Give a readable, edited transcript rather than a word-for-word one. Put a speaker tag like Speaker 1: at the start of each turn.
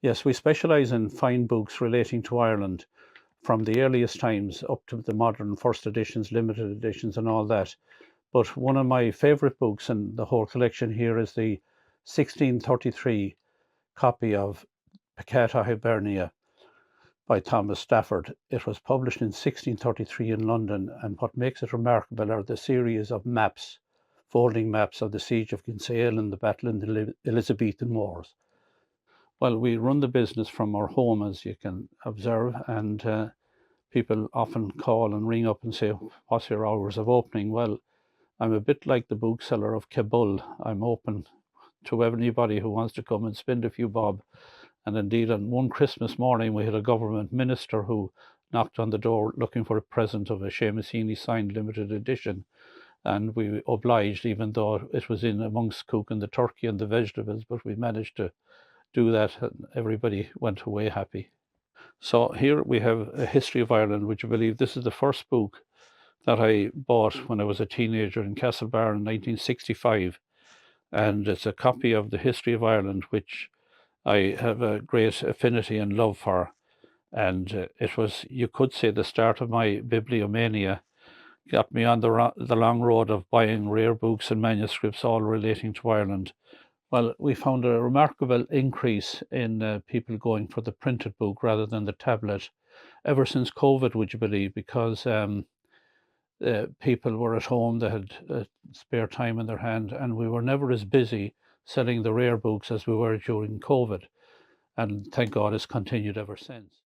Speaker 1: Yes, we specialise in fine books relating to Ireland from the earliest times up to the modern first editions, limited editions, and all that. But one of my favourite books in the whole collection here is the 1633 copy of Peccata Hibernia by Thomas Stafford. It was published in 1633 in London, and what makes it remarkable are the series of maps, folding maps of the siege of Kinsale and the battle in the Elizabethan Wars. Well, we run the business from our home, as you can observe, and people often call and ring up and say, "What's your hours of opening?" Well, I'm a bit like the bookseller of Kabul. I'm open to anybody who wants to come and spend a few bob. And indeed, on one Christmas morning, we had a government minister who knocked on the door looking for a present of a Seamus Heaney signed limited edition. And we obliged, even though it was in amongst cooking the turkey and the vegetables, but we managed to do that, and everybody went away happy. So here we have a history of Ireland, which I believe this is the first book that I bought when I was a teenager in Castlebar in 1965. And it's a copy of the history of Ireland, which I have a great affinity and love for. And it was, you could say, the start of my bibliomania. Got me on the long road of buying rare books and manuscripts, all relating to Ireland. Well, we found a remarkable increase in people going for the printed book rather than the tablet ever since COVID, would you believe? Because people were at home, they had spare time in their hand, and we were never as busy selling the rare books as we were during COVID. And thank God it's continued ever since.